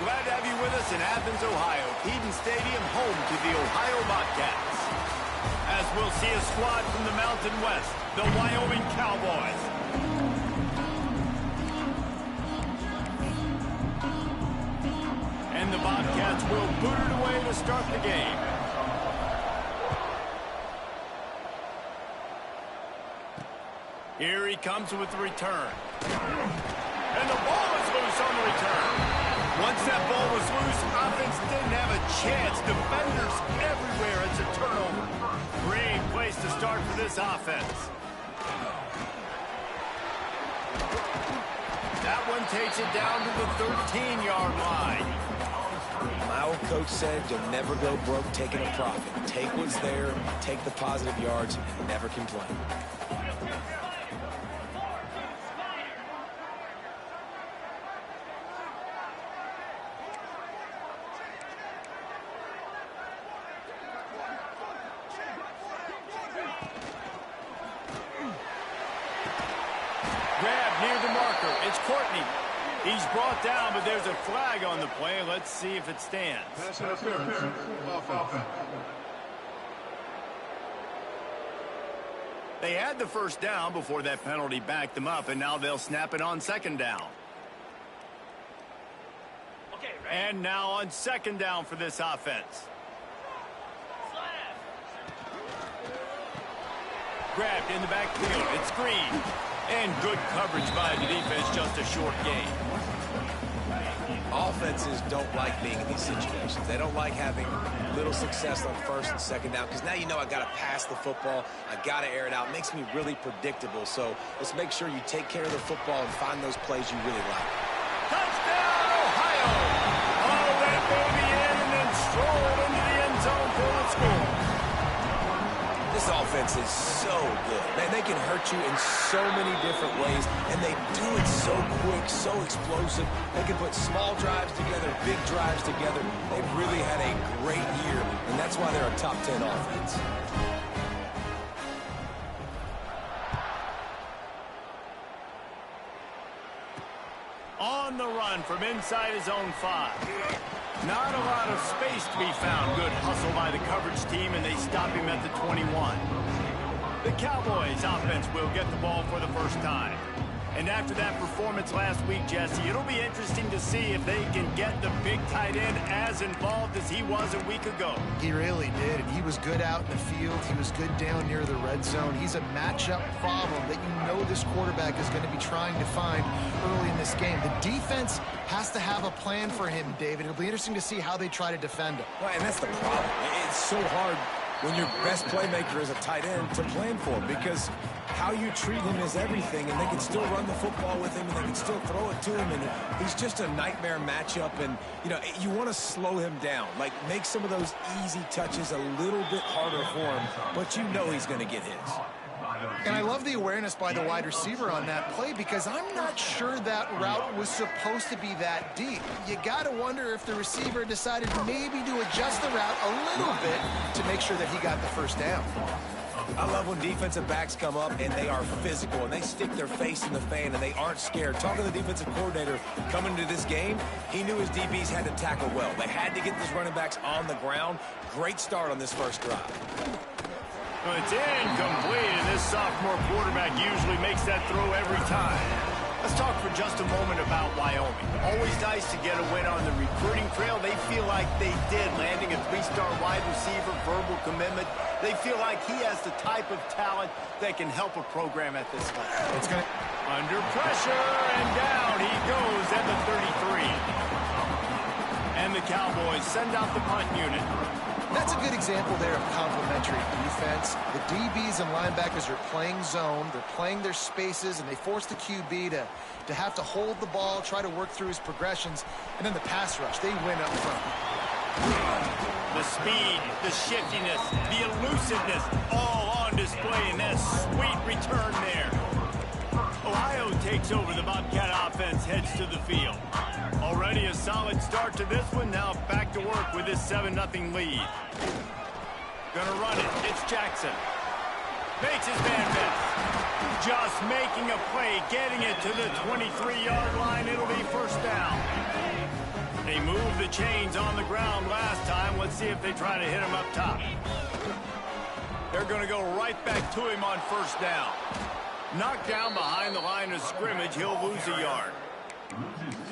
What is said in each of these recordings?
Glad to have you with us in Athens, Ohio. Eden Stadium, home to the Ohio Bobcats. As we'll see a squad from the Mountain West, the Wyoming Cowboys. And the Bobcats will boot it away to start the game. Here he comes with the return. And the ball is loose on the return. Once that ball was loose, offense didn't have a chance. Defenders everywhere. It's a turnover. Great place to start for this offense. That one takes it down to the 13-yard line. My old coach said you'll never go broke taking a profit. Take what's there, take the positive yards, and never complain. It's Courtney. He's brought down, but there's a flag on the play. Let's see if it stands. Pass interference. Offense. They had the first down before that penalty backed them up, and now they'll snap it on second down. And now on second down for this offense. Grabbed in the backfield. It's Green. And good coverage by the defense, just a short gain. Offenses don't like being in these situations. They don't like having little success on first and second down because now you know I got to pass the football. I got to air it out. It makes me really predictable. So let's make sure you take care of the football and find those plays you really like. Touchdown, Ohio! All that baby in and then stroll it into the end zone for the score. This offense is so good. Man, they can hurt you in so many different ways, and they do it so quick, so explosive. They can put small drives together, big drives together. They've really had a great year, and that's why they're a top 10 offense. On the run from inside his own 5. Not a lot of space to be found. Good hustle by the coverage team, and they stop him at the 21. The Cowboys offense will get the ball for the first time. And after that performance last week, Jesse, it'll be interesting to see if they can get the big tight end as involved as he was a week ago. He really did, and he was good out in the field. He was good down near the red zone. He's a matchup problem that you know this quarterback is going to be trying to find early in this game. The defense has to have a plan for him, David. It'll be interesting to see how they try to defend him. Right, and that's the problem. It's so hard when your best playmaker is a tight end to plan for him because how you treat him is everything, and they can still run the football with him, and they can still throw it to him, and he's just a nightmare matchup, and, you know, you want to slow him down, like make some of those easy touches a little bit harder for him, but you know he's going to get his. And I love the awareness by the wide receiver on that play because I'm not sure that route was supposed to be that deep. You got to wonder if the receiver decided maybe to adjust the route a little bit to make sure that he got the first down. I love when defensive backs come up and they are physical and they stick their face in the fan and they aren't scared. Talking to the defensive coordinator coming into this game, he knew his DBs had to tackle well. They had to get these running backs on the ground. Great start on this first drive. Well, it's incomplete, and this sophomore quarterback usually makes that throw every time. Let's talk for just a moment about Wyoming. Always nice to get a win on the recruiting trail. They feel like they did, landing a 3-star wide receiver, verbal commitment. They feel like he has the type of talent that can help a program at this level. It's going to... Under pressure, and down he goes at the 33. And the Cowboys send out the punt unit. That's a good example there of complementary defense. The DBs and linebackers are playing zone. They're playing their spaces, and they force the QB to have to hold the ball, try to work through his progressions. And then the pass rush, they win up front. The speed, the shiftiness, the elusiveness, all on display in that sweet return there. Ohio takes over. The Bobcat offense heads to the field. Already a solid start to this one. Now back to work with this 7-0 lead. Gonna run it. It's Jackson. Makes his man miss. Just making a play, getting it to the 23-yard line. It'll be first down. They moved the chains on the ground last time. Let's see if they try to hit him up top. They're going to go right back to him on first down. Knocked down behind the line of scrimmage, he'll lose a yard.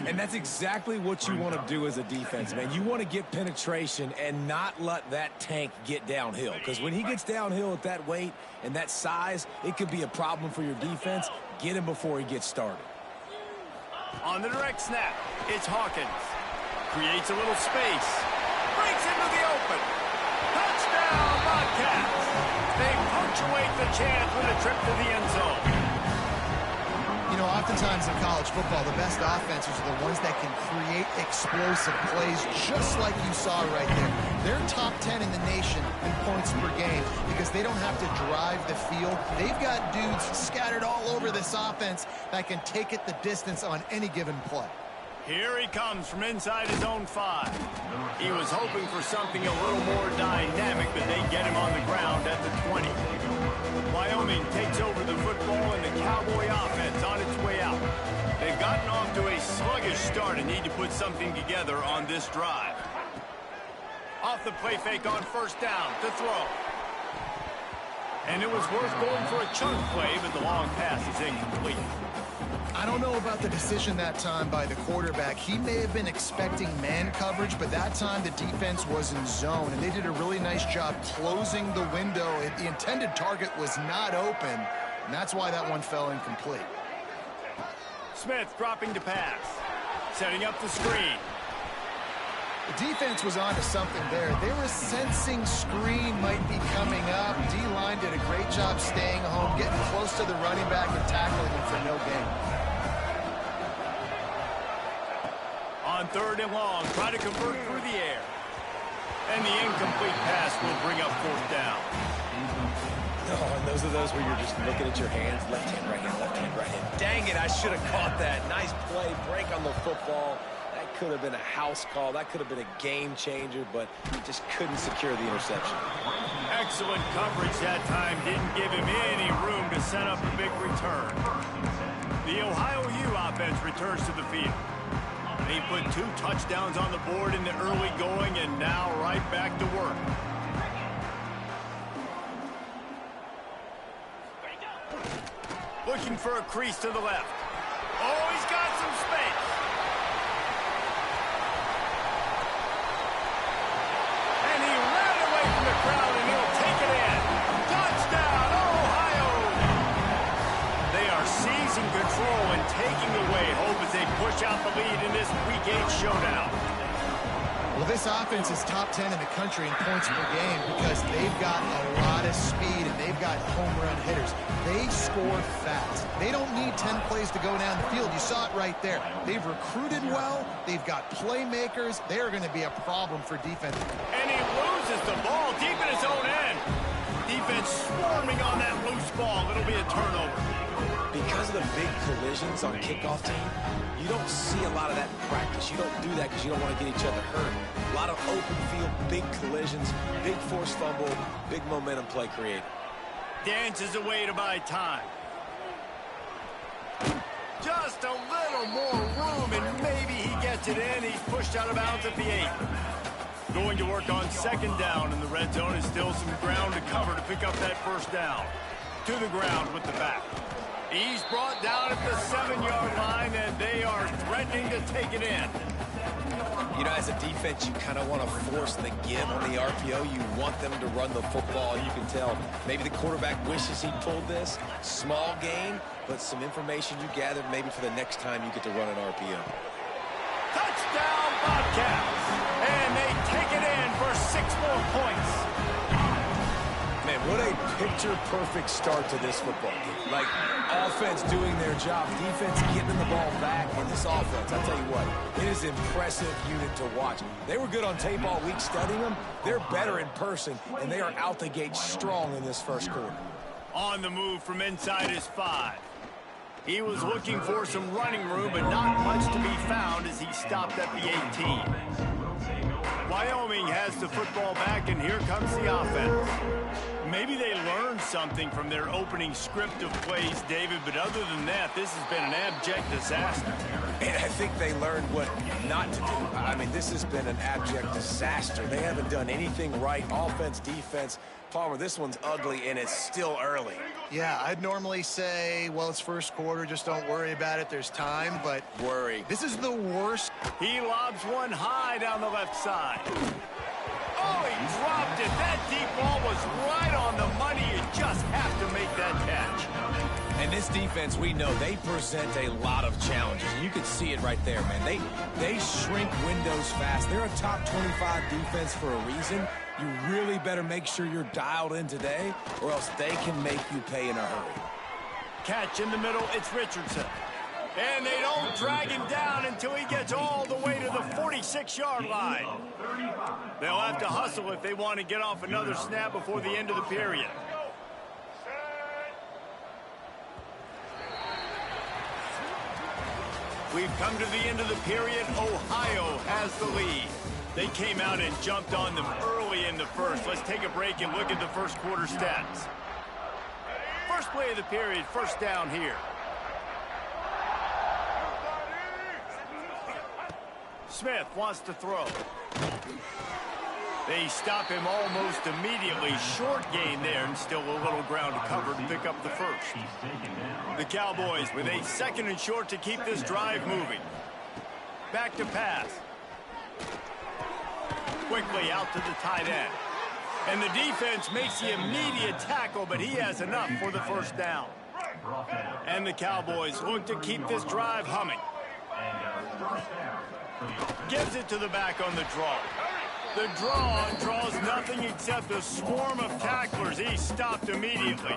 And that's exactly what you want to do as a defense, man. You want to get penetration and not let that tank get downhill. Because when he gets downhill at that weight and that size, it could be a problem for your defense. Get him before he gets started. On the direct snap, it's Hawkins. Creates a little space. Breaks into the open. Touchdown, Bobcats. They punctuate the chance with a trip to the end zone. You know, oftentimes in college football, the best offenses are the ones that can create explosive plays, just like you saw right there. They're top 10 in the nation in points per game because they don't have to drive the field. They've got dudes scattered all over this offense that can take it the distance on any given play. Here he comes from inside his own 5. He was hoping for something a little more dynamic, but they get him on the ground at the 20. Wyoming takes over the football and the Cowboy offense on its way out. They've gotten off to a sluggish start and need to put something together on this drive. Off the play fake on first down to throw. And it was worth going for a chunk play, but the long pass is incomplete. I don't know about the decision that time by the quarterback. He may have been expecting man coverage, but that time the defense was in zone, and they did a really nice job closing the window. The intended target was not open, and that's why that one fell incomplete. Smith dropping to pass. Setting up the screen. The defense was on to something there. They were sensing screen might be coming up. D-line did a great job staying home, getting close to the running back and tackling him for no gain. On third and long, try to convert through the air. And the incomplete pass will bring up fourth down. Oh, and those are those where you're just looking at your hands. Left hand, right hand, left hand, right hand. Dang it, I should have caught that. Nice play, break on the football. That could have been a house call. That could have been a game changer, but he just couldn't secure the interception. Excellent coverage that time. Didn't give him any room to set up a big return. The Ohio U offense returns to the field. They put 2 touchdowns on the board in the early going and now right back to work. Looking for a crease to the left. Oh, he's got some space. And he ran away from the crowd and he'll take it in. Touchdown, Ohio! They are seizing control and taking away hope as they push out the lead in this Week 8 showdown. Well, this offense is top 10 in the country in points per game because they've got a lot of speed and they've got home run hitters. They score fast. They don't need 10 plays to go down the field. You saw it right there. They've recruited well. They've got playmakers. They are going to be a problem for defense. And he loses the ball deep in his own end. Defense swarming on that loose ball. It'll be a turnover. Because of the big collisions on kickoff team, you don't see a lot of that in practice. You don't do that because you don't want to get each other hurt. A lot of open field, big collisions, big forced fumble, big momentum play created. Dances away to buy time. Just a little more room, and maybe he gets it in. He's pushed out of bounds at the 8. Going to work on second down in the red zone is still some ground to cover to pick up that first down. To the ground with the back. He's brought down at the 7-yard line, and they are threatening to take it in. You know, as a defense, you kind of want to force the give on the RPO. You want them to run the football. You can tell maybe the quarterback wishes he pulled this. Small gain, but some information you gathered maybe for the next time you get to run an RPO. Touchdown, Bobcats! And they take it in for 6 more points. Man, what a picture-perfect start to this football game. Like, offense doing their job, defense getting the ball back, and this offense, I'll tell you what, it is an impressive unit to watch. They were good on tape all week studying them. They're better in person, and they are out the gate strong in this first quarter. On the move from inside his 5. He was looking for some running room, but not much to be found as he stopped at the 18. Wyoming has the football back, and here comes the offense. Maybe they learned something from their opening script of plays, David, but other than that, this has been an abject disaster. And I think they learned what not to do. I mean, this has been an abject disaster. They haven't done anything right, offense, defense. Palmer, this one's ugly, and it's still early. Yeah, I'd normally say, well, it's first quarter, just don't worry about it, there's time, but Worry. this is the worst. He lobs one high down the left side. Oh, he dropped it. That deep ball was right on the money. You just have to make that catch. And this defense, we know, they present a lot of challenges. You can see it right there, man. They shrink windows fast. They're a top 25 defense for a reason. You really better make sure you're dialed in today, or else they can make you pay in a hurry. Catch in the middle. It's Richardson. And they don't drag him down until he gets all the way to the 46-yard line. They'll have to hustle if they want to get off another snap before the end of the period. We've come to the end of the period. Ohio has the lead. They came out and jumped on them early in the first. Let's take a break and look at the first quarter stats. First play of the period, first down here. Smith wants to throw. They stop him almost immediately. Short gain there, and still a little ground to cover to pick up the first. The Cowboys with a second and short to keep this drive moving. Back to pass. Quickly out to the tight end. And the defense makes the immediate tackle, but he has enough for the first down. And the Cowboys look to keep this drive humming. Gives it to the back on the draw. The draw draws nothing except a swarm of tacklers. He's stopped immediately.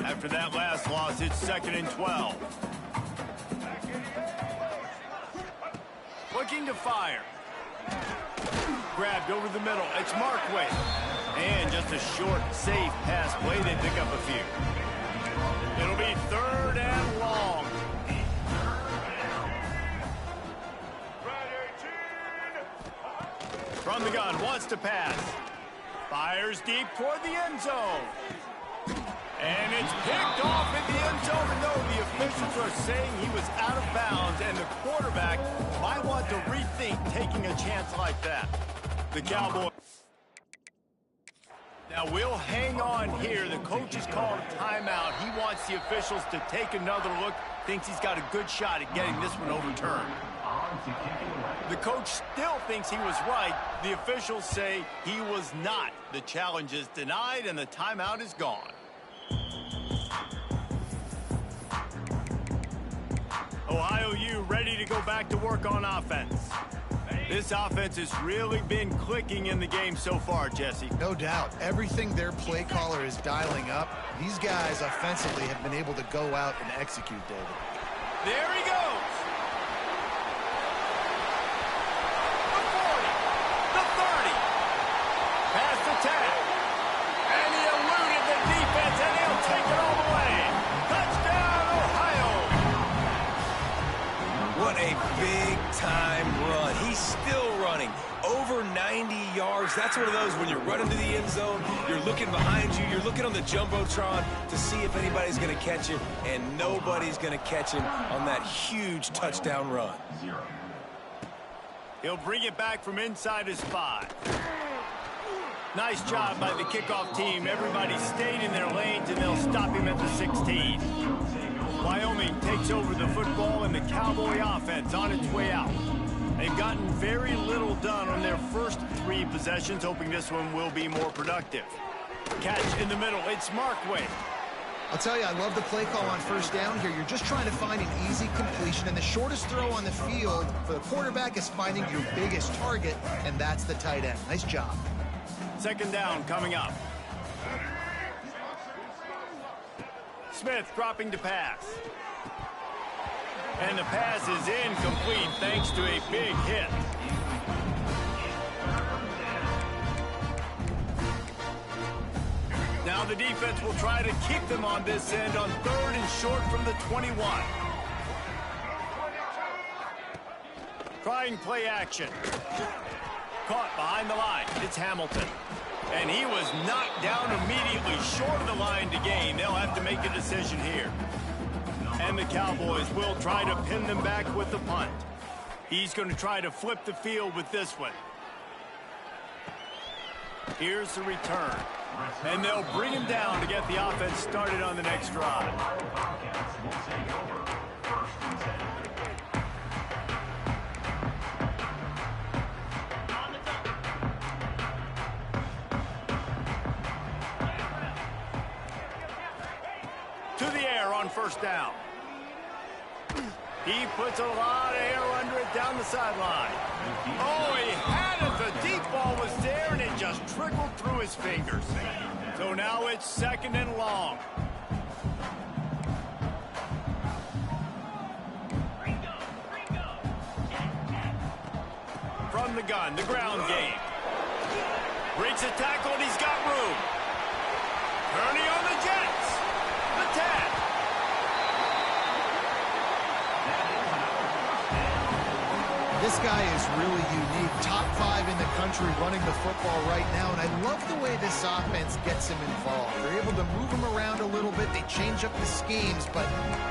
After that last loss, it's 2nd and 12. Looking to fire. Grabbed over the middle. It's Markway. And just a short, safe pass play. They pick up a few. It'll be 3rd and long. From the gun, wants to pass. Fires deep toward the end zone. And it's picked off in the end zone. No, the officials are saying he was out of bounds, and the quarterback might want to rethink taking a chance like that. The Cowboys. Now, we'll hang on here. The coach has called a timeout. He wants the officials to take another look. Thinks he's got a good shot at getting this one overturned. The coach still thinks he was right. The officials say he was not. The challenge is denied, and the timeout is gone. Ohio U ready to go back to work on offense. This offense has really been clicking in the game so far, Jesse. No doubt. Everything their play caller is dialing up, these guys offensively have been able to go out and execute, David. There he goes. The 40, the 30. Past the 10. And he eluded the defense, and he'll take it all the way. Touchdown, Ohio. What a big-time run. He's still running. Over 90 yards. That's one of those when you're running to the end zone, you're looking behind you, you're looking on the Jumbotron to see if anybody's going to catch it, and nobody's going to catch him on that huge touchdown run. He'll bring it back from inside his 5. Nice job by the kickoff team. Everybody stayed in their lanes, and they'll stop him at the 16. Wyoming takes over the football, and the Cowboy offense on its way out. They've gotten very little done on their first 3 possessions, hoping this one will be more productive. Catch in the middle. It's Markway. I'll tell you, I love the play call on first down here. You're just trying to find an easy completion, and the shortest throw on the field for the quarterback is finding your biggest target, and that's the tight end. Nice job. 2nd down coming up. Smith dropping to pass. And the pass is incomplete thanks to a big hit. Now the defense will try to keep them on this end on 3rd and short from the 21. Trying play action. Caught behind the line. It's Hamilton. And he was knocked down immediately short of the line to gain. They'll have to make a decision here. And the Cowboys will try to pin them back with the punt. He's going to try to flip the field with this one. Here's the return. And they'll bring him down to get the offense started on the next drive. To the air on first down. He puts a lot of air under it down the sideline. Oh, he had it. The deep ball was there, and it just trickled through his fingers. So now it's second and long. From the gun, the ground game. Breaks a tackle, and he's got room. Kearney on the Jets. The tag. This guy is really unique. Top 5 in the country running the football right now, and I love the way this offense gets him involved. They're able to move him around a little bit. They change up the schemes, but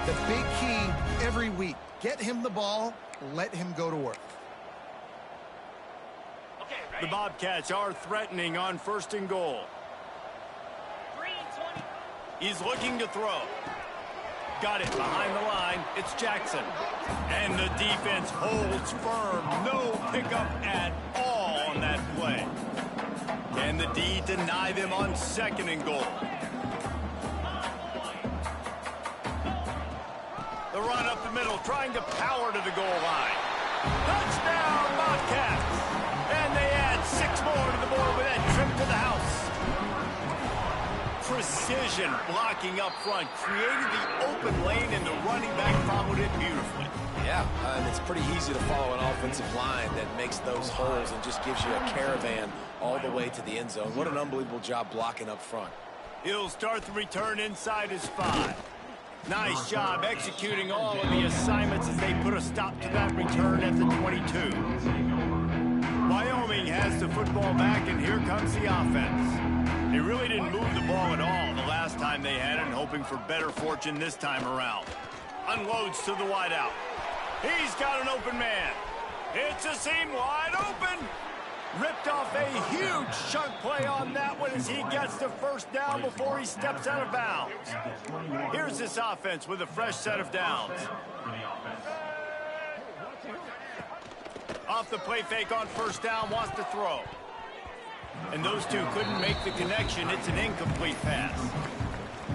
the big key every week, get him the ball, let him go to work. The Bobcats are threatening on first and goal. He's looking to throw. Got it behind the line. It's Jackson. And the defense holds firm. No pickup at all on that play. Can the D deny them on second and goal? The run up the middle, trying to power to the goal line. Touchdown, Bobcats! And they add 6 more to the board with that trip to the house. Precision blocking up front, created the open lane, and the running back followed it beautifully. Yeah, and it's pretty easy to follow an offensive line that makes those holes and just gives you a caravan all the way to the end zone. What an unbelievable job blocking up front. He'll start the return inside his 5. Nice job executing all of the assignments as they put a stop to that return at the 22. Wyoming has the football back, and here comes the offense. They really didn't move the ball at all the last time they had it, and hoping for better fortune this time around. Unloads to the wideout. He's got an open man. It's a seam wide open. Ripped off a huge chunk play on that one as he gets the first down before he steps out of bounds. Here's this offense with a fresh set of downs. Off the play fake on first down, wants to throw. And those two couldn't make the connection. It's an incomplete pass.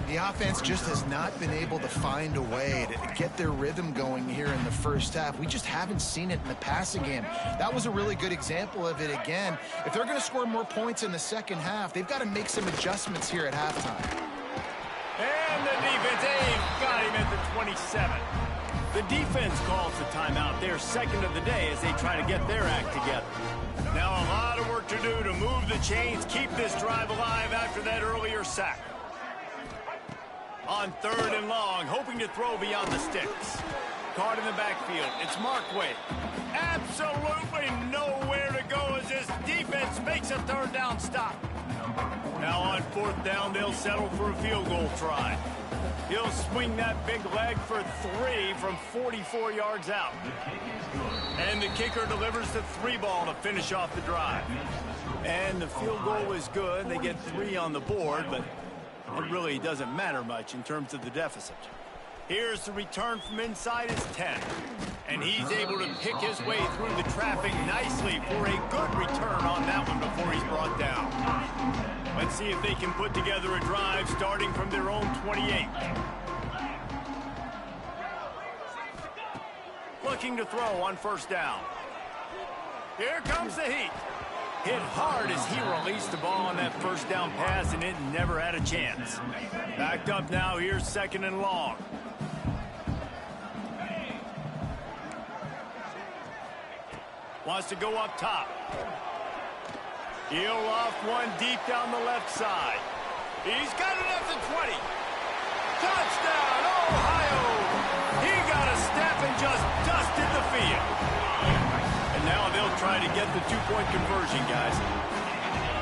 The offense just has not been able to find a way to get their rhythm going here in the first half. We just haven't seen it in the passing game. That was a really good example of it again. If they're going to score more points in the second half, they've got to make some adjustments here at halftime. And the defense, got him at the 27. The defense calls the timeout, their second of the day, as they try to get their act together. Now a lot of work to do to move the chains, keep this drive alive after that earlier sack. On third and long, hoping to throw beyond the sticks. Caught in the backfield. It's Markway. Absolutely nowhere to go as this defense makes a third down stop. Now on fourth down, they'll settle for a field goal try. He'll swing that big leg for 3 from 44 yards out. And the kicker delivers the 3 ball to finish off the drive. And the field goal is good. They get 3 on the board, but it really doesn't matter much in terms of the deficit. Here's the return from inside his 10. And he's able to pick his way through the traffic nicely for a good return on that one before he's brought down. Let's see if they can put together a drive starting from their own 28. Looking to throw on first down. Here comes the heat. Hit hard as he released the ball on that first down pass, and it never had a chance. Backed up now, here's second and long. Wants to go up top. He'll off one deep down the left side. He's got it at the 20. Touchdown, Ohio! He got a step and just dusted the field. And now they'll try to get the 2-point conversion, guys.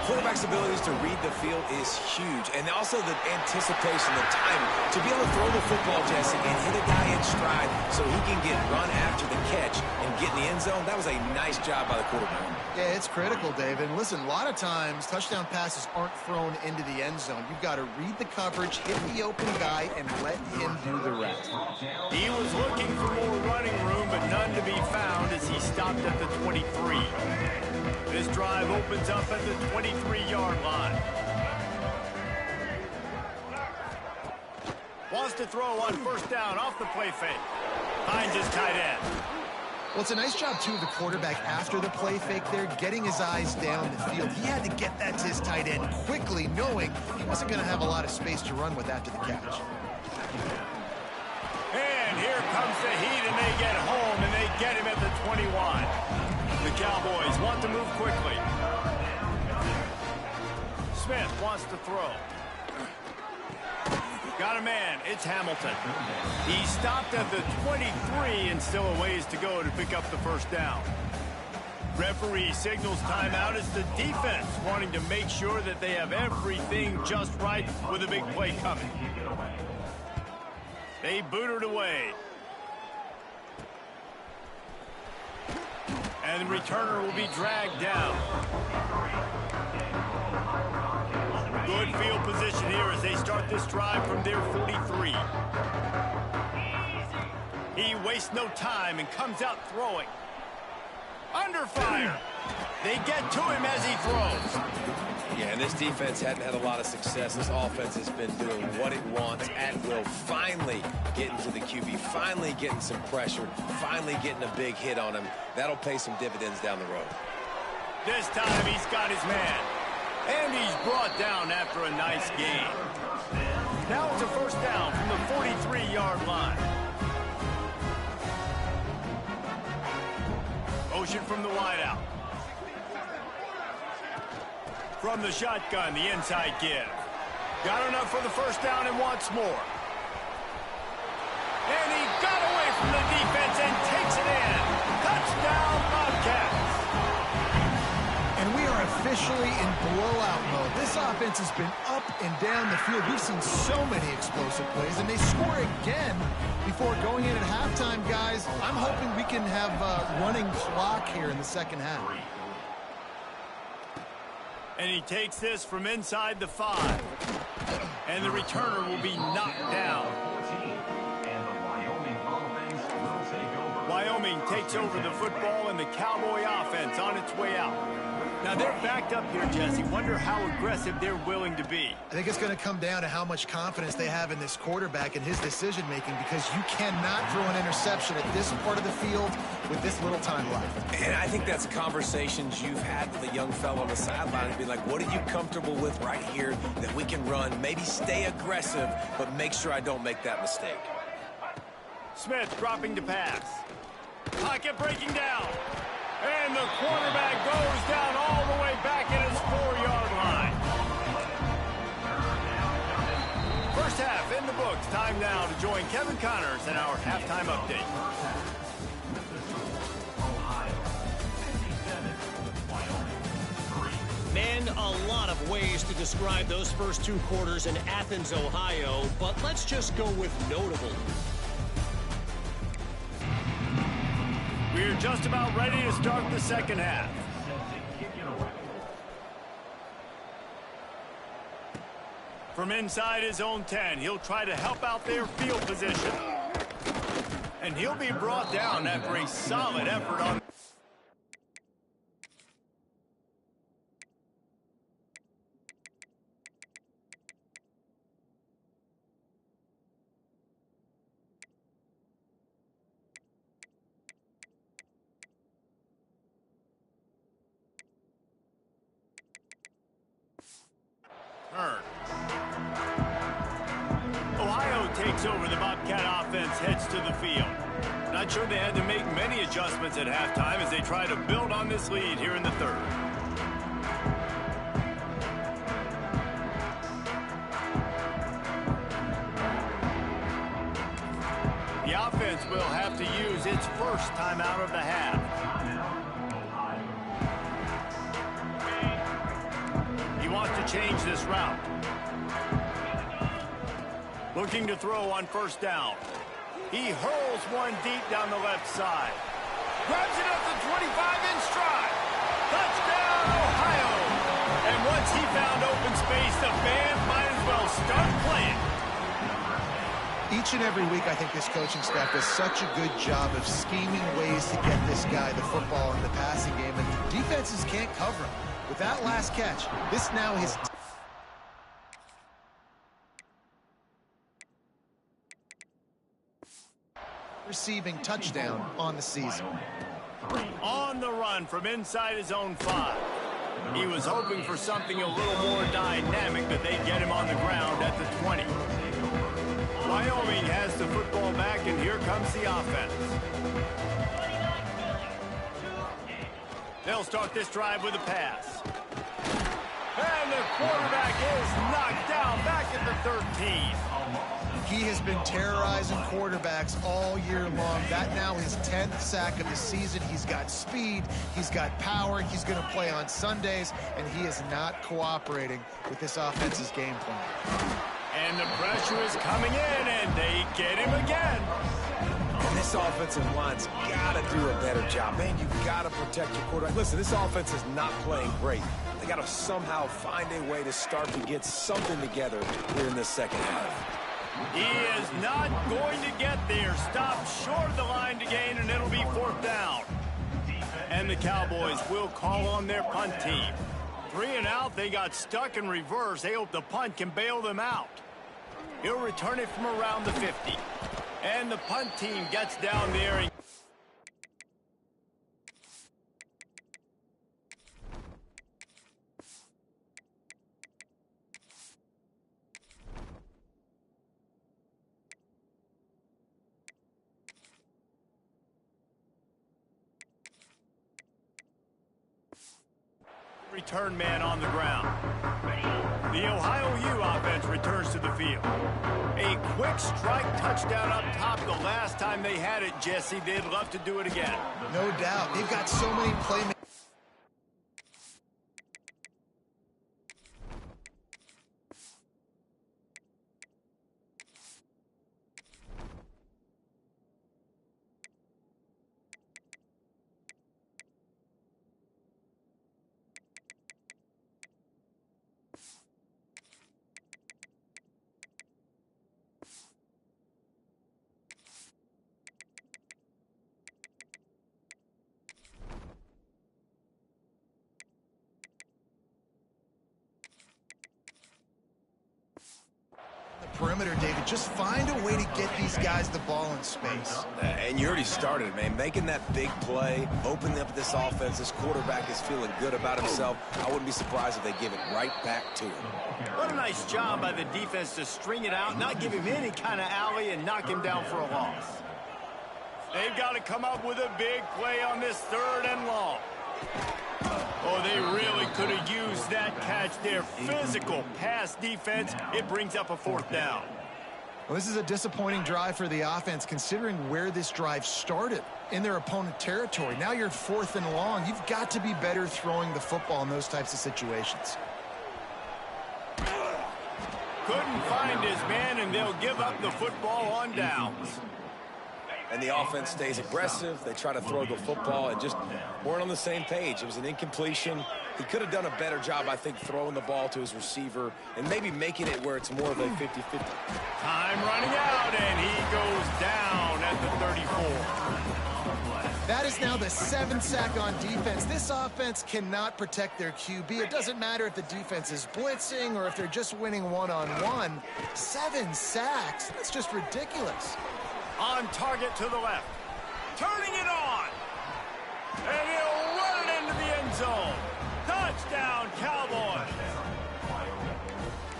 quarterback's abilities to read the field is huge. And also the anticipation, the timing. To be able to throw the football, Jesse, and hit a guy in stride so he can get run after the catch and get in the end zone, that was a nice job by the quarterback. Yeah, it's critical, David. And listen, a lot of times touchdown passes aren't thrown into the end zone. You've got to read the coverage, hit the open guy, and let him do the rest. He was looking for more running room, but none to be found as he stopped at the 23. This drive opens up at the 23-yard line. Wants to throw on first down off the play fake. Finds his tight end. Well, it's a nice job, too, of the quarterback after the play fake there, getting his eyes down the field. He had to get that to his tight end quickly, knowing he wasn't going to have a lot of space to run with after the catch. And here comes the heat, and they get home, and they get him at the 21. The Cowboys want to move quickly. Smith wants to throw. Got a man. It's Hamilton. He stopped at the 23 and still a ways to go to pick up the first down. Referee signals timeout as the defense wanting to make sure that they have everything just right with a big play coming. They boot it away. And the returner will be dragged down. Good field position here as they start this drive from their 43. He wastes no time and comes out throwing. Under fire. They get to him as he throws. Yeah, and this defense hadn't had a lot of success. This offense has been doing what it wants at will. Finally getting to the QB, finally getting some pressure, finally getting a big hit on him. That'll pay some dividends down the road. This time he's got his man. And he's brought down after a nice gain. Now it's a first down from the 43-yard line. Motion from the wideout. From the shotgun, the inside give. Got enough for the first down and wants more. And he got away from the defense and takes it in. Touchdown, Bobcats. And we are officially in blowout mode. This offense has been up and down the field. We've seen so many explosive plays, and they score again before going in at halftime, guys. I'm hoping we can have a running clock here in the second half. And he takes this from inside the 5. And the returner will be knocked down. Wyoming takes over the football, and the Cowboy offense on its way out. Now they're backed up here, Jesse. Wonder how aggressive they're willing to be. I think it's going to come down to how much confidence they have in this quarterback and his decision-making, because you cannot throw an interception at this part of the field with this little time left. And I think that's conversations you've had with a young fellow on the sideline and be like, what are you comfortable with right here that we can run? Maybe stay aggressive, but make sure I don't make that mistake. Smith dropping to pass. Pocket breaking down. And the quarterback goes down all the way back at his 4-yard line. First half in the books. Time now to join Kevin Connors in our halftime update. Man, a lot of ways to describe those first 2 quarters in Athens, Ohio, but let's just go with notable. We're just about ready to start the second half. From inside his own 10, he'll try to help out their field position. And he'll be brought down after a solid effort on... Ohio takes over. The Bobcat offense heads to the field. Not sure they had to make many adjustments at halftime as they try to build on this lead here in the third. The offense will have to use its first timeout of the half. change this route. Looking to throw on first down. He hurls one deep down the left side. Grabs it up the 25 in stride. Touchdown, Ohio! And once he found open space, the band might as well start playing. Each and every week, I think this coaching staff does such a good job of scheming ways to get this guy the football in the passing game, and defenses can't cover him. With that last catch, this now is receiving touchdown on the season. On the run from inside his own 5. He was hoping for something a little more dynamic, but they get him on the ground at the 20. Wyoming has the football back, and here comes the offense. They'll start this drive with a pass. And the quarterback is knocked down back at the 13. He has been terrorizing quarterbacks all year long. That now his 10th sack of the season. He's got speed. He's got power. He's going to play on Sundays, and he is not cooperating with this offense's game plan. And the pressure is coming in, and they get him again. And this offensive line's got to do a better job. Man, you've got to protect your quarterback. Listen, this offense is not playing great. They got to somehow find a way to start to get something together here in this second half. He is not going to get there. Stopped short of the line to gain, and it'll be 4th down. And the Cowboys will call on their punt team. 3 and out, they got stuck in reverse. They hope the punt can bail them out. He'll return it from around the 50. And the punt team gets down there and return man on the ground. The Ohio U offense returns to the field. A quick strike touchdown up top the last time they had it, Jesse. They'd love to do it again. No doubt. They've got so many playmakers. Perimeter, David. Just find a way to get these guys the ball in space. And you already started, man. Making that big play, opening up this offense. This quarterback is feeling good about himself. I wouldn't be surprised if they give it right back to him. What a nice job by the defense to string it out, not give him any kind of alley, and knock him down for a loss. They've got to come up with a big play on this 3rd and long. Oh, they really could have used that catch there. Physical pass defense. It brings up a 4th down. Well, this is a disappointing drive for the offense, considering where this drive started in their opponent territory. Now you're 4th and long. You've got to be better throwing the football in those types of situations. Couldn't find his man, and they'll give up the football on downs. And the offense stays aggressive. They try to throw the football and just weren't on the same page. It was an incompletion. He could have done a better job, I think, throwing the ball to his receiver and maybe making it where it's more of a 50-50. Time running out, and he goes down at the 34. That is now the 7th sack on defense. This offense cannot protect their QB. It doesn't matter if the defense is blitzing or if they're just winning one-on-one. 7 sacks. That's just ridiculous. On target to the left. Turning it on. And he'll run it into the end zone. Touchdown, Cowboys.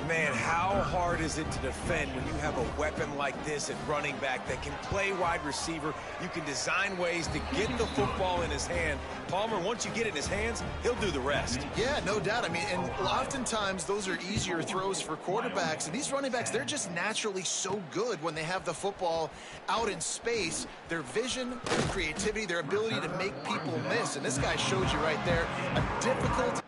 Man, how hard is it to defend when you have a weapon like this at running back that can play wide receiver? You can design ways to get the football in his hand. Palmer, once you get it in his hands, he'll do the rest. Yeah, no doubt. I mean, and oftentimes those are easier throws for quarterbacks. And these running backs, they're just naturally so good when they have the football out in space. Their vision, their creativity, their ability to make people miss. And this guy showed you right there a difficult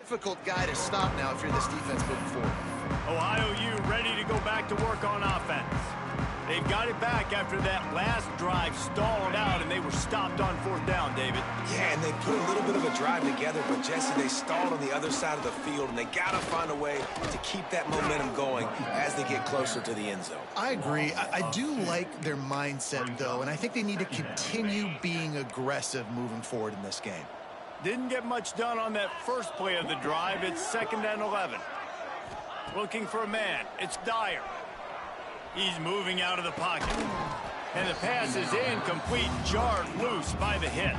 difficult guy to stop now if you're this defense moving forward. Ohio U ready to go back to work on offense. They've got it back after that last drive stalled out, and they were stopped on 4th down, David. Yeah, and they put a little bit of a drive together, but Jesse, they stalled on the other side of the field, and they got to find a way to keep that momentum going as they get closer to the end zone. I agree. I do like their mindset, though, and I think they need to continue being aggressive moving forward in this game. Didn't get much done on that first play of the drive. It's 2nd and 11. Looking for a man. It's Dyer. He's moving out of the pocket. And the pass is incomplete, jarred loose by the hit.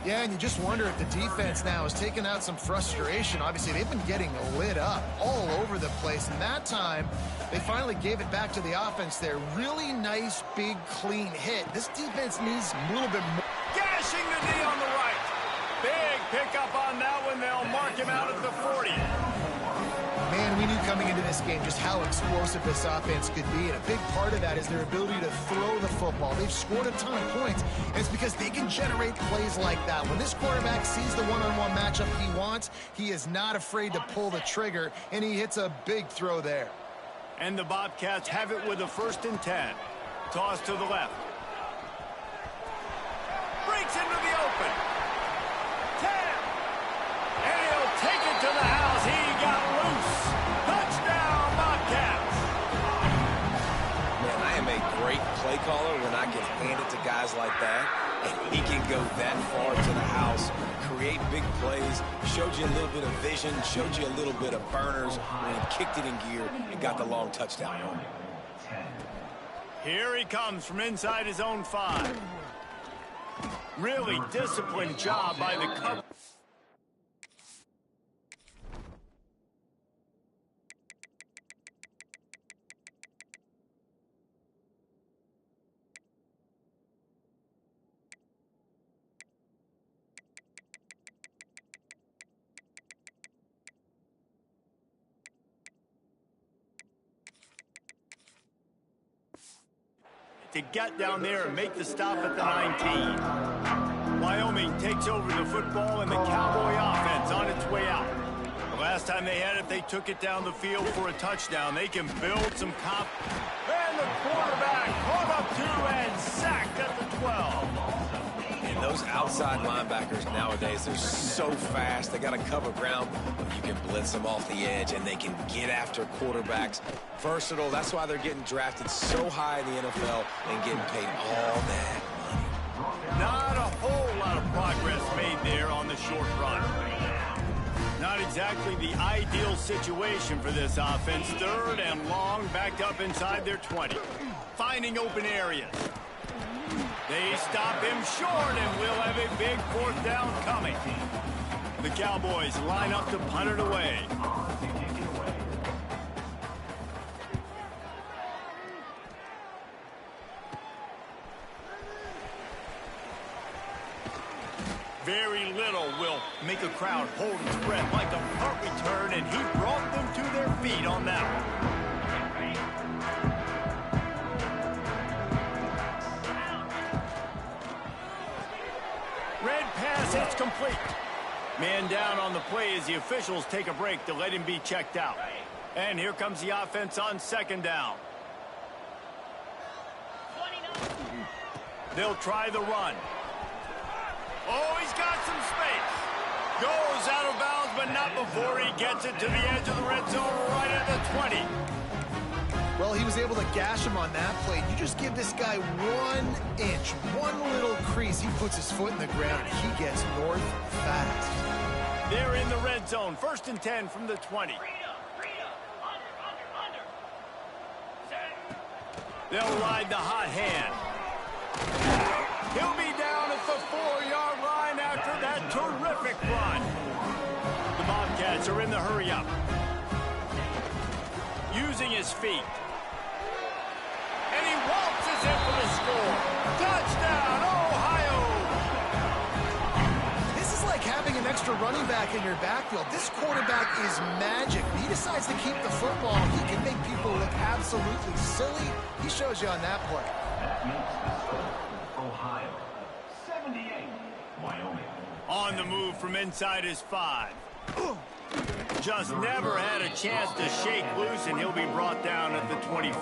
Yeah, and you just wonder if the defense now is taking out some frustration. Obviously, they've been getting lit up all over the place. And that time, they finally gave it back to the offense there. Really nice, big, clean hit. This defense needs a little bit more. Gashing the knee on the right. Big pickup on that one. They'll mark him out at the 40. Man, we knew coming into this game just how explosive this offense could be, and a big part of that is their ability to throw the football. They've scored a ton of points, and it's because they can generate plays like that. When this quarterback sees the one-on-one matchup he wants, he is not afraid to pull the trigger, and he hits a big throw there. And the Bobcats have it with a 1st and 10. Toss to the left. Breaks into the open. 10. And he'll take it to the house. He got loose. Touchdown, Bobcats. Man, I am a great play caller when I can hand it to guys like that, and he can go that far to the house, create big plays, showed you a little bit of vision, showed you a little bit of burners when he kicked it in gear and got the long touchdown. Here he comes from inside his own 5. Really disciplined job by the cover. To get down there and make the stop at the 19. Wyoming takes over the football and the Cowboy offense on its way out. The last time they had it, they took it down the field for a touchdown. They can build some confidence. And the quarterback caught up to and sacked at the 12. And those outside linebackers nowadays, they're so fast. They got to cover ground, but you can blitz them off the edge, and they can get after quarterbacks. Versatile. That's why they're getting drafted so high in the NFL and getting paid all that money. Not a whole lot of progress made there on the short run. Not exactly the ideal situation for this offense. 3rd and long, backed up inside their 20. Finding open areas. They stop him short, and we'll have a big 4th down coming. The Cowboys line up to punt it away. Very little will make a crowd hold its breath like a punt return, and he brought them to their feet on that one. Red pass, it's complete. Man down on the play as the officials take a break to let him be checked out. And here comes the offense on 2nd down. They'll try the run. Oh, he's got some space. Goes out of bounds, but not before he gets it to the edge of the red zone right at the 20. Well, he was able to gash him on that play. You just give this guy 1 inch, one little crease. He puts his foot in the ground, and he gets north fast. They're in the red zone. 1st and 10 from the 20. They'll ride the hot hand. He'll be down at the 4-yard line after that terrific run. The Bobcats are in the hurry-up. Using his feet. And he waltzes in for the score. Touchdown, Ohio! This is like having an extra running back in your backfield. This quarterback is magic. When he decides to keep the football, he can make people look absolutely silly. He shows you on that play. That makes the score Ohio 78, Wyoming. On the move from inside his 5. Just never had a chance to shake loose, and he'll be brought down at the 24.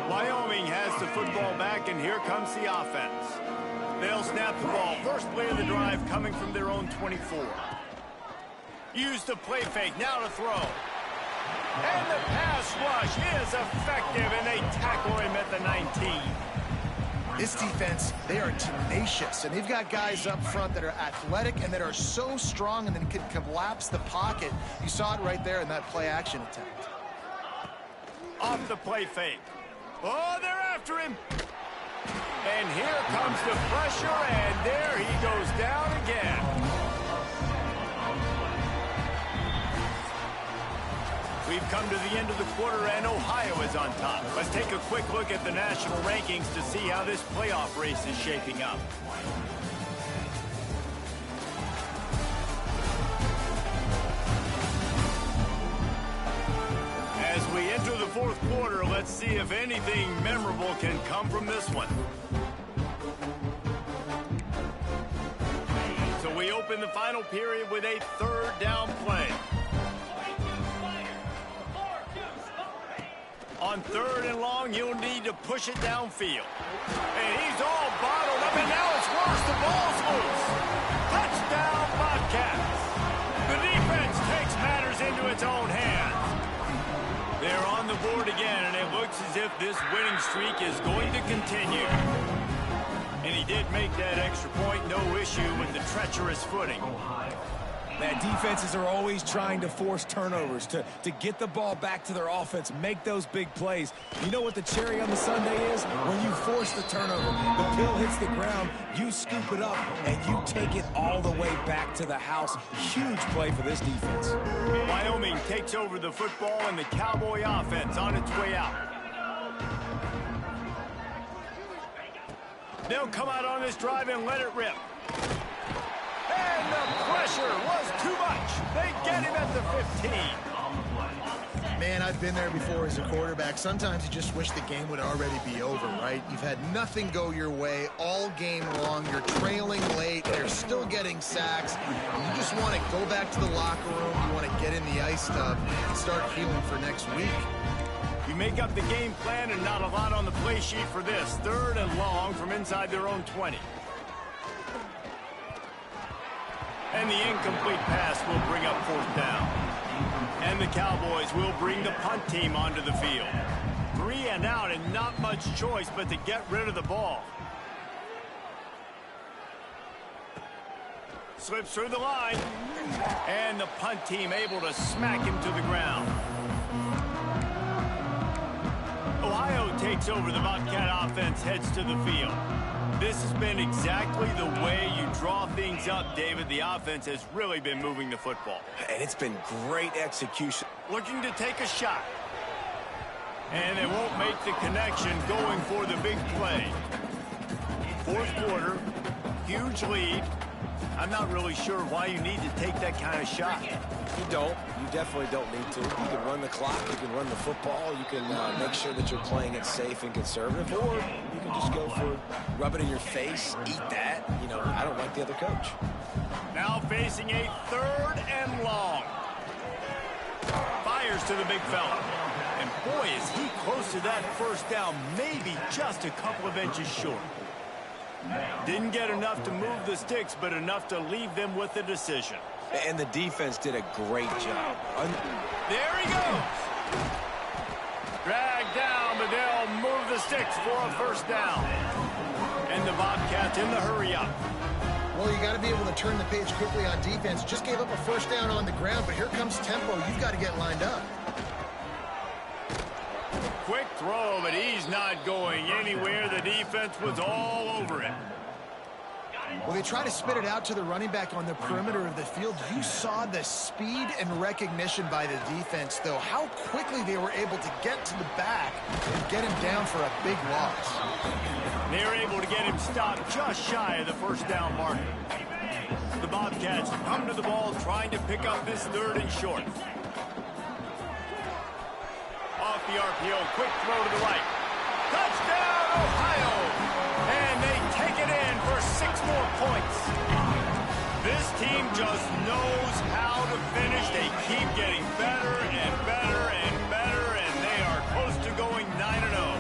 Wyoming has the football back, and here comes the offense. They'll snap the ball. First play of the drive coming from their own 24. Use the play fake. Now to throw. And the pass rush is effective, and they tackle him at the 19. This defense, they are tenacious, and they've got guys up front that are athletic and that are so strong and then can collapse the pocket. You saw it right there in that play-action attempt. Off the play fake. Oh, they're after him. And here comes the pressure, and there he goes down again. We've come to the end of the quarter, and Ohio is on top. Let's take a quick look at the national rankings to see how this playoff race is shaping up. As we enter the fourth quarter, let's see if anything memorable can come from this one. So we open the final period with a third down play. On third and long, you'll need to push it downfield. And he's all bottled up, and now it's worse. The ball's loose. Touchdown, Bobcats. The defense takes matters into its own hands. They're on the board again, and it looks as if this winning streak is going to continue. And he did make that extra point, no issue with the treacherous footing. Man, defenses are always trying to force turnovers, to get the ball back to their offense, make those big plays. You know what the cherry on the sundae is? When you force the turnover, the pill hits the ground, you scoop it up, and you take it all the way back to the house. Huge play for this defense. Wyoming takes over the football, and the Cowboy offense on its way out. They'll come out on this drive and let it rip. And the pressure was too much. They get him at the 15. Man, I've been there before as a quarterback. Sometimes you just wish the game would already be over, right? You've had nothing go your way all game long. You're trailing late. They're still getting sacks. You just want to go back to the locker room. You want to get in the ice tub and start healing for next week. You make up the game plan, and not a lot on the play sheet for this. Third and long from inside their own 20. And the incomplete pass will bring up fourth down. And the Cowboys will bring the punt team onto the field. 3 and out, and not much choice but to get rid of the ball. Slips through the line. And the punt team able to smack him to the ground. Ohio takes over. The Bobcat offense heads to the field. This has been exactly the way you draw things up, David. The offense has really been moving the football. And it's been great execution. Looking to take a shot. And they won't make the connection, going for the big play. Fourth quarter, huge lead. I'm not really sure why you need to take that kind of shot. You don't. You definitely don't need to. You can run the clock. You can run the football. You can make sure that you're playing it safe and conservative. Or you can just go for rub it in your face, eat that. You know, I don't like the other coach. Now facing a third and long. Fires to the big fella. And boy, is he close to that first down. Maybe just a couple of inches short. Didn't get enough to move the sticks, but enough to leave them with a decision. And the defense did a great job. There he goes. Dragged down, but they'll move the sticks for a first down. And the Bobcats in the hurry-up. Well, you got to be able to turn the page quickly on defense. Just gave up a first down on the ground, but here comes tempo. You've got to get lined up. Quick throw, but he's not going anywhere. The defense was all over him. Well, they try to spit it out to the running back on the perimeter of the field. You saw the speed and recognition by the defense, though. How quickly they were able to get to the back and get him down for a big loss. They were able to get him stopped just shy of the first down marker. The Bobcats come to the ball trying to pick up this third and short. Off the RPO, quick throw to the right. Touchdown, Ohio! And they take it in for 6 more points. This team just knows how to finish. They keep getting better and better and better, and they are close to going 9-0.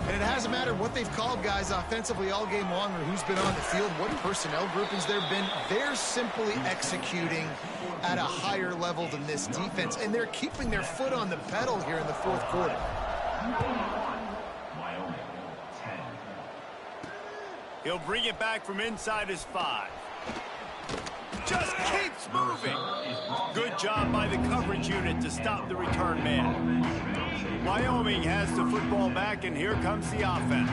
And it hasn't mattered what they've called guys offensively all game long or who's been on the field, what personnel groupings there have been. They're simply executing at a higher level than this defense, and they're keeping their foot on the pedal here in the fourth quarter. Wyoming, 10. He'll bring it back from inside his 5. Just keeps moving. Good job by the coverage unit to stop the return man. Wyoming has the football back, and here comes the offense.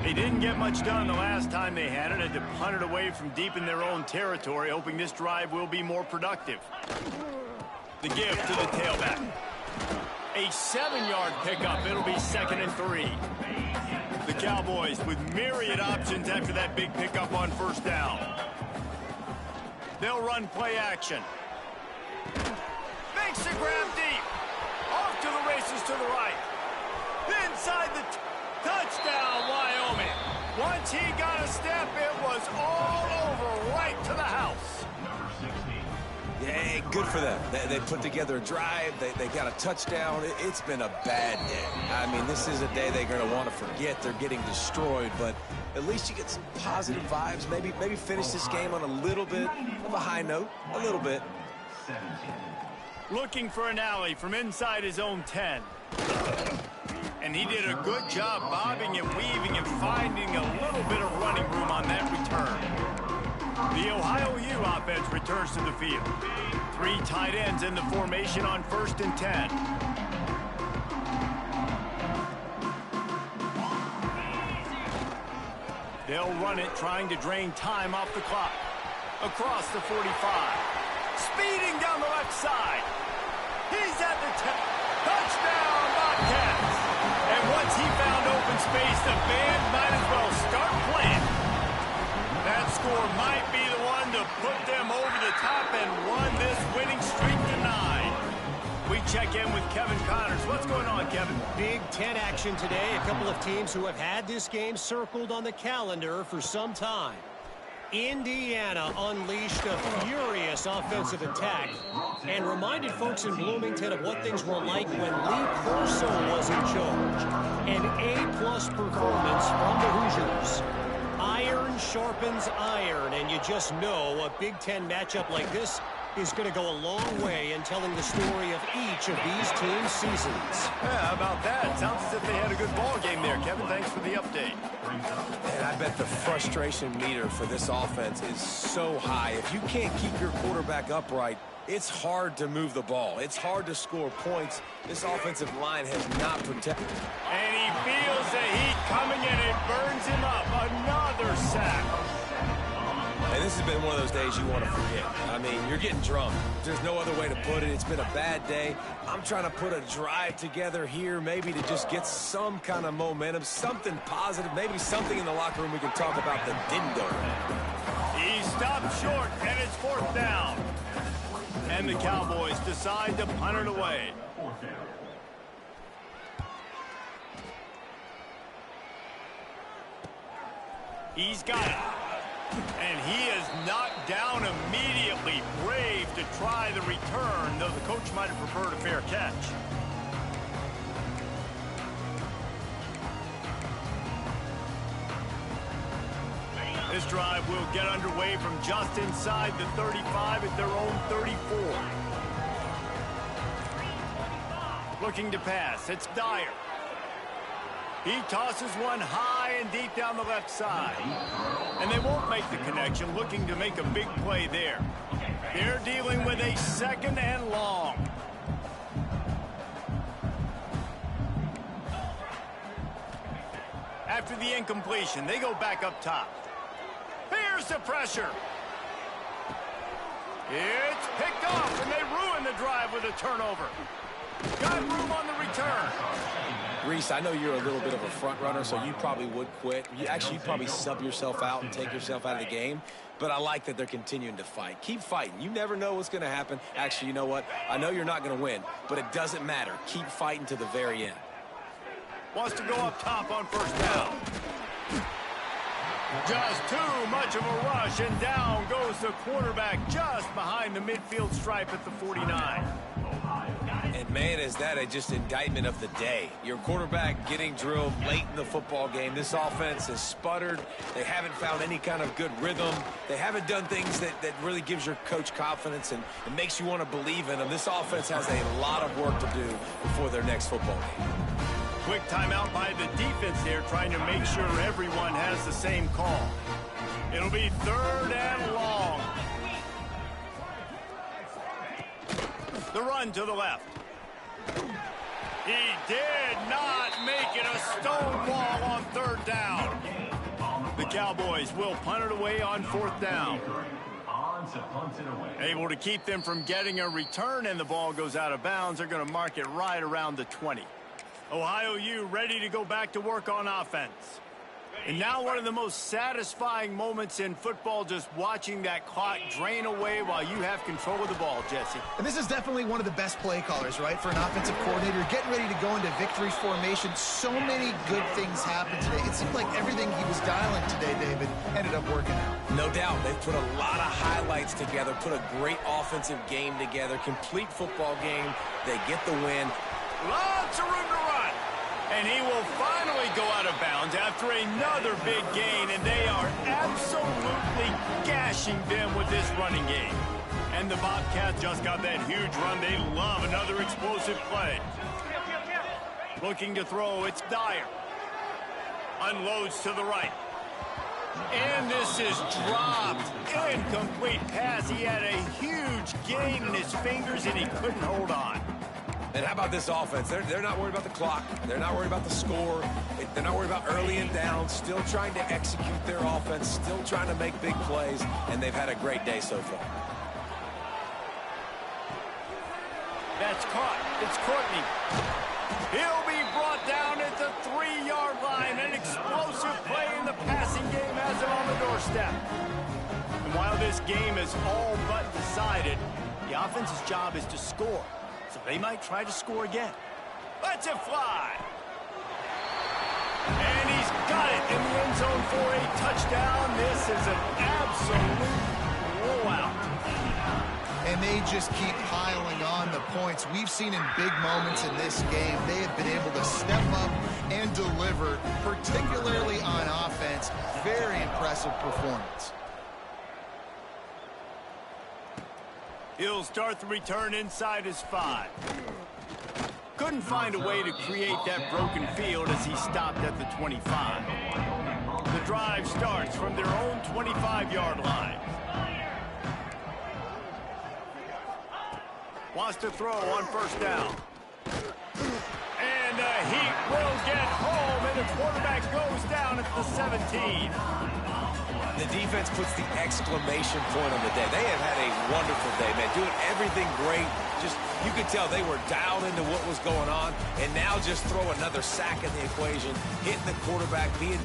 They didn't get much done the last time they had it, to punt it away from deep in their own territory, hoping this drive will be more productive. The give to the tailback. A 7-yard pickup. It'll be 2nd and 3. The Cowboys with myriad options after that big pickup on first down. They'll run play action. Makes the grab deep. Off to the races to the right. Inside the touchdown, Wyoming. Once he got a step, it was all over right to the house. Yeah, good for them. They put together a drive. They got a touchdown. It's been a bad day. I mean, this is a day they're going to want to forget. They're getting destroyed, but at least you get some positive vibes. Maybe finish this game on a little bit of a high note. A little bit. Looking for an alley from inside his own 10. And he did a good job bobbing and weaving and finding a little bit of running room on that return. The Ohio U offense returns to the field. 3 tight ends in the formation on 1st and 10. They'll run it, trying to drain time off the clock. Across the 45. Speeding down the left side. He's at the 10. Touchdown, Bobcats. And once he found open space, the band might as well start playing. That score might be the one to put them over the top and run this winning streak to 9. We check in with Kevin Connors. What's going on, Kevin? Big Ten action today. A couple of teams who have had this game circled on the calendar for some time. Indiana unleashed a furious offensive attack and reminded folks in Bloomington of what things were like when Lee Corso was in charge. An A-plus performance from the Hoosiers. Iron sharpens iron, and you just know a Big Ten matchup like this is going to go a long way in telling the story of each of these teams' seasons. Yeah, how about that? Sounds as if they had a good ball game there, Kevin. Thanks for the update. And I bet the frustration meter for this offense is so high. If you can't keep your quarterback upright, it's hard to move the ball. It's hard to score points. This offensive line has not protected. And he feels the heat coming and it burns him up. Another sack. And this has been one of those days you want to forget. I mean, you're getting drunk. There's no other way to put it. It's been a bad day. I'm trying to put a drive together here, maybe to just get some kind of momentum, something positive, maybe something in the locker room we can talk about that didn't go right. He stopped short, and it's 4th down. And the Cowboys decide to punt it away. He's got it. And he is knocked down immediately. Brave to try the return, though the coach might have preferred a fair catch. This drive will get underway from just inside the 35 at their own 34. Looking to pass. It's Dyer. He tosses one high and deep down the left side. And they won't make the connection, looking to make a big play there. They're dealing with a 2nd and long. After the incompletion, they go back up top. Here's the pressure. It's picked off, and they ruin the drive with a turnover. Got room on the return. Reese, I know you're a little bit of a front runner, so you probably would quit. You'd probably sub yourself out and take yourself out of the game. But I like that they're continuing to fight. Keep fighting. You never know what's going to happen. Actually, you know what? I know you're not going to win, but it doesn't matter. Keep fighting to the very end. Wants to go up top on 1st down. Just too much of a rush, and down goes the quarterback just behind the midfield stripe at the 49. And, man, is that just indictment of the day. Your quarterback getting drilled late in the football game. This offense has sputtered. They haven't found any kind of good rhythm. They haven't done things that really gives your coach confidence and makes you want to believe in them. This offense has a lot of work to do before their next football game. Quick timeout by the defense there, trying to make sure everyone has the same call. It'll be 3rd and long. The run to the left. He did not make it a stonewall on 3rd down. The Cowboys will punt it away on 4th down. Able to keep them from getting a return, and the ball goes out of bounds. They're going to mark it right around the 20. Ohio U ready to go back to work on offense. And now one of the most satisfying moments in football, just watching that clock drain away while you have control of the ball, Jesse. And this is definitely one of the best play callers, right, for an offensive coordinator. Getting ready to go into victory formation. So many good things happened today. It seemed like everything he was dialing today, David, ended up working out. No doubt. They've put a lot of highlights together, put a great offensive game together, complete football game. They get the win. Lots of room to run. And he will finally go out of bounds after another big gain, and they are absolutely gashing them with this running game. And the Bobcats just got that huge run. They love another explosive play. Looking to throw, it's Dyer. Unloads to the right. And this is dropped. Incomplete pass. He had a huge gain in his fingers, and he couldn't hold on. And how about this offense? They're not worried about the clock. They're not worried about the score. They're not worried about early and down. Still trying to execute their offense. Still trying to make big plays. And they've had a great day so far. That's caught. It's Courtney. He'll be brought down at the 3-yard line. An explosive play in the passing game has it on the doorstep. And while this game is all but decided, the offense's job is to score. So they might try to score again. Let's it fly. And he's got it in the end zone for a touchdown. This is an absolute blowout. And they just keep piling on the points. We've seen in big moments in this game, they have been able to step up and deliver, particularly on offense. Very impressive performance. He'll start the return inside his 5. Couldn't find a way to create that broken field as he stopped at the 25. The drive starts from their own 25-yard line. Wants to throw on 1st down. And he will get home, and the quarterback goes down at the 17. The defense puts the exclamation point on the day. They have had a wonderful day, man. Doing everything great. Just, you could tell they were dialed into what was going on. And now just throw another sack in the equation, hitting the quarterback, being